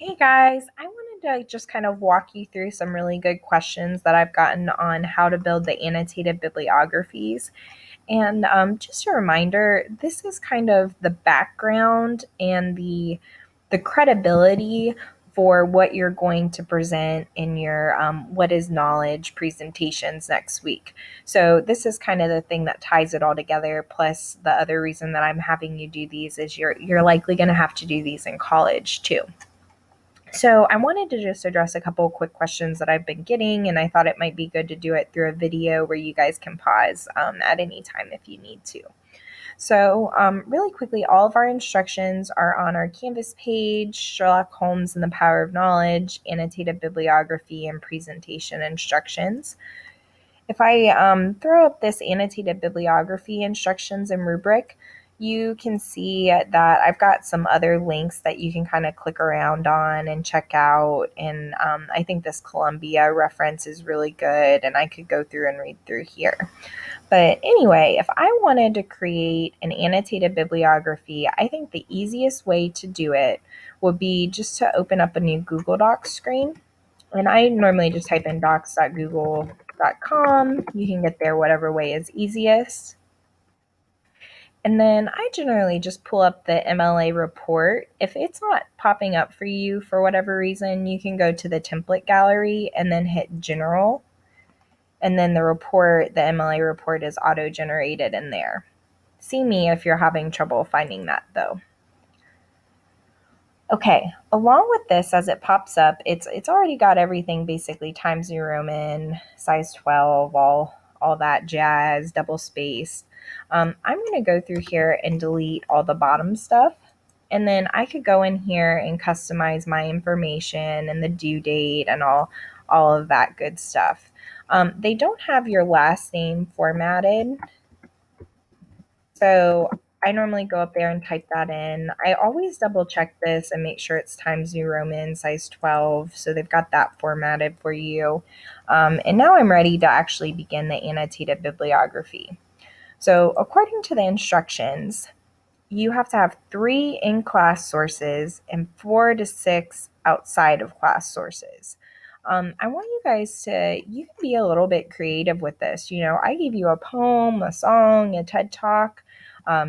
Hey guys, I wanted to just kind of walk you through some really good questions that I've gotten on how to build the annotated bibliographies. And just a reminder, this is kind of the background and the credibility for what you're going to present in your what is knowledge presentations next week. So this is kind of the thing that ties it all together. Plus, the other reason that I'm having you do these is you're likely going to have to do these in college too. So I wanted to just address a couple of quick questions that I've been getting, and I thought it might be good to do it through a video where you guys can pause at any time if you need to. So really quickly, all of our instructions are on our Canvas page, Sherlock Holmes and the Power of Knowledge, Annotated Bibliography, and Presentation Instructions. If I throw up this Annotated Bibliography instructions and rubric, you can see that I've got some other links that you can kind of click around on and check out. And I think this Columbia reference is really good, and I could go through and read through here. But anyway, if I wanted to create an annotated bibliography, I think the easiest way to do it would be just to open up a new Google Docs screen. And I normally just type in docs.google.com. You can get there whatever way is easiest. And then I generally just pull up the MLA report. If it's not popping up for you for whatever reason, you can go to the template gallery and then hit general. And then the MLA report is auto-generated in there. See me if you're having trouble finding that though. Okay, along with this, as it pops up, it's already got everything basically Times New Roman, size 12, all that jazz, double spaced. I'm going to go through here and delete all the bottom stuff. And then I could go in here and customize my information and the due date and all of that good stuff. They don't have your last name formatted. So I normally go up there and type that in. I always double check this and make sure it's Times New Roman size 12. So they've got that formatted for you. And now I'm ready to actually begin the annotated bibliography. So according to the instructions, you have to have 3 in-class sources and 4 to 6 outside of class sources. I want you guys you can be a little bit creative with this. I gave you a poem, a song, a TED Talk, a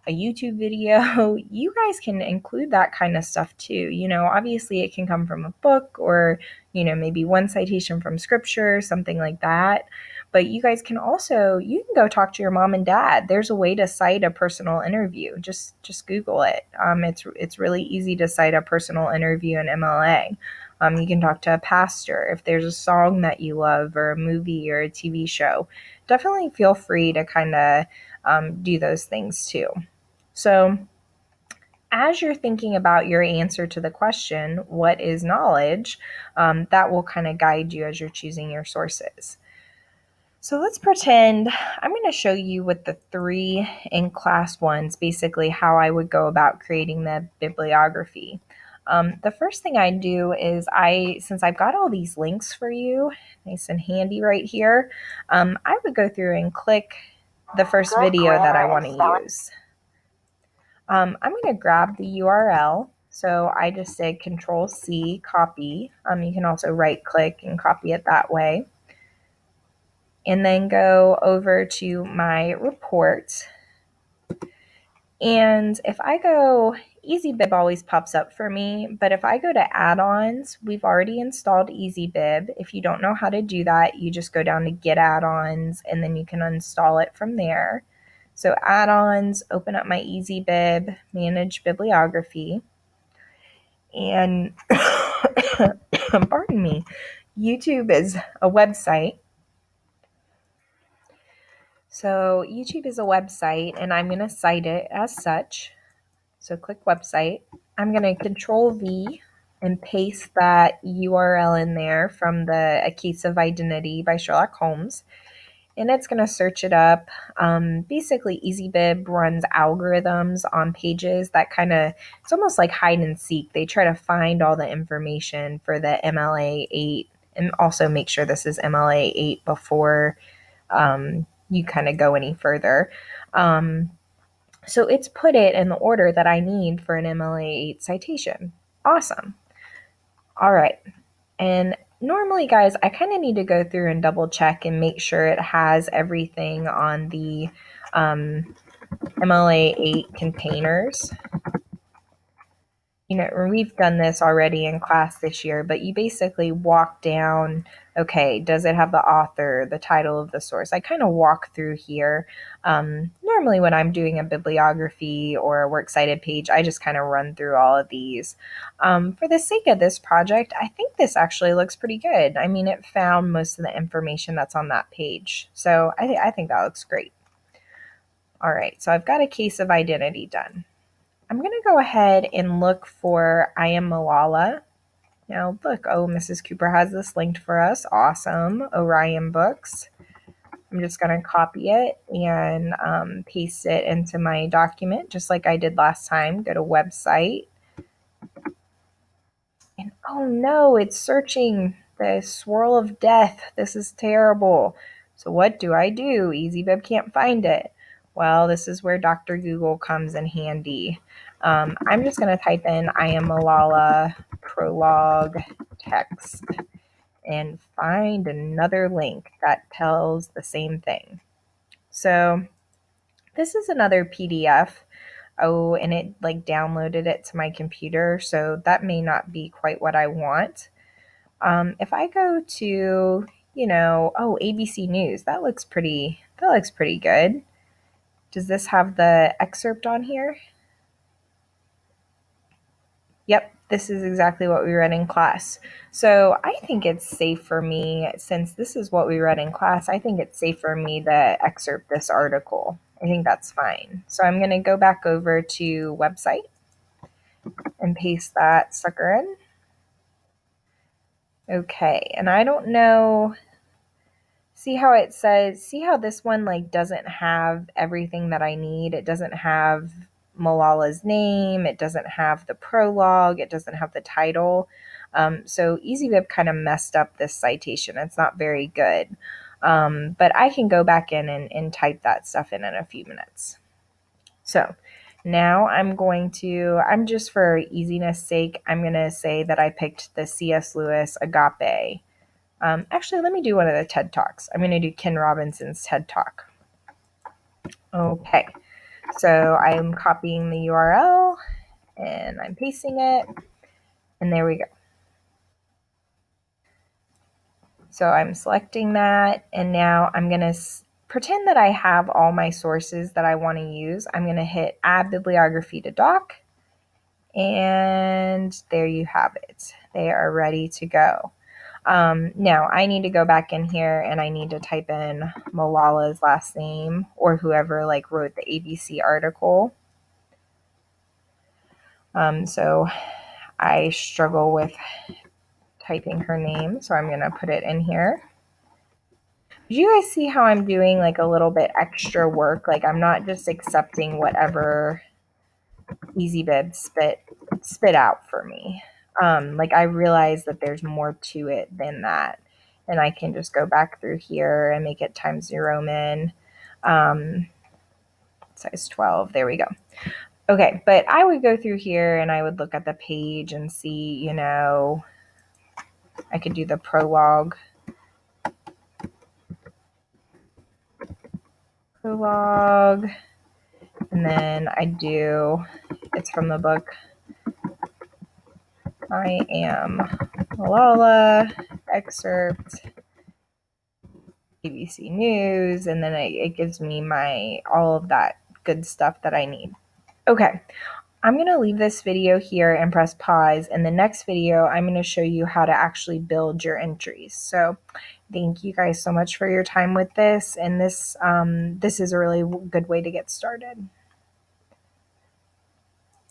YouTube video. You guys can include that kind of stuff too. Obviously it can come from a book or, maybe one citation from scripture, something like that. But you guys can you can go talk to your mom and dad. There's a way to cite a personal interview. Just Google it. It's really easy to cite a personal interview in MLA. You can talk to a pastor if there's a song that you love or a movie or a TV show. Definitely feel free to kind of do those things too. So as you're thinking about your answer to the question, what is knowledge, that will kind of guide you as you're choosing your sources. So let's pretend I'm going to show you with the 3 in class ones, basically how I would go about creating the bibliography. The first thing I do is since I've got all these links for you, nice and handy right here, I would go through and click the first video that I want to use. I'm going to grab the URL. So I just did Control-C, copy. You can also right-click and copy it that way. And then go over to my report. And if I go, EasyBib always pops up for me, but if I go to add-ons, we've already installed EasyBib. If you don't know how to do that, you just go down to Get Add-ons, and then you can install it from there. So add-ons, open up my EasyBib, manage bibliography, and pardon me, YouTube is a website. So YouTube is a website, and I'm going to cite it as such. So click website. I'm going to Control-V and paste that URL in there from A Case of Identity by Sherlock Holmes. And it's going to search it up. Basically, EasyBib runs algorithms on pages that it's almost like hide and seek. They try to find all the information for the MLA 8 and also make sure this is MLA 8 before you kind of go any further. So it's put it in the order that I need for an MLA 8 citation. Awesome. All right. And normally, guys, I kind of need to go through and double check and make sure it has everything on the MLA 8 containers. You know, we've done this already in class this year, but you basically walk down, okay, does it have the author, the title of the source? I kind of walk through here. Normally when I'm doing a bibliography or a works cited page, I just kind of run through all of these. For the sake of this project, I think this actually looks pretty good. I mean, it found most of the information that's on that page. So I think that looks great. All right, so I've got a case of identity done. I'm going to go ahead and look for I Am Malala. Now, look, oh, Mrs. Cooper has this linked for us. Awesome. Orion Books. I'm just going to copy it and paste it into my document, just like I did last time. Go to website. And oh no, it's searching the swirl of death. This is terrible. So what do? EasyBib can't find it. Well, this is where Dr. Google comes in handy. I'm just going to type in I Am Malala prologue text and find another link that tells the same thing. So this is another PDF. Oh, and it like downloaded it to my computer, so that may not be quite what I want. If I go to, ABC News, that looks pretty good. Does this have the excerpt on here? Yep, this is exactly what we read in class. So I think it's safe for me, since this is what we read in class, I think it's safe for me to excerpt this article. I think that's fine. So I'm going to go back over to website and paste that sucker in. Okay, and I don't know, see how it says, see how this one like doesn't have everything that I need. It doesn't have Malala's name, it doesn't have the prologue, it doesn't have the title. So EasyBib kind of messed up this citation. It's not very good. But I can go back in and type that stuff in a few minutes. So now I'm just for easiness sake, I'm going to say that I picked the C.S. Lewis Agape. Actually, let me do one of the TED Talks. I'm going to do Ken Robinson's TED Talk. Okay, so I'm copying the URL and I'm pasting it, and there we go. So I'm selecting that, and now I'm going to pretend that I have all my sources that I want to use. I'm going to hit Add Bibliography to Doc, and there you have it. They are ready to go. Now I need to go back in here and I need to type in Malala's last name, or whoever like wrote the ABC article. So I struggle with typing her name, so I'm going to put it in here. Do you guys see how I'm doing like a little bit extra work? Like I'm not just accepting whatever EasyBib spit out for me. Like I realize that there's more to it than that. And I can just go back through here and make it Times New Roman, size 12. There we go. Okay, but I would go through here and I would look at the page and see, I could do the prologue. And then it's from the book I Am Malala, excerpt, ABC News, and then it gives me all of that good stuff that I need. Okay, I'm going to leave this video here and press pause. In the next video, I'm going to show you how to actually build your entries. So thank you guys so much for your time with this, and this is a really good way to get started.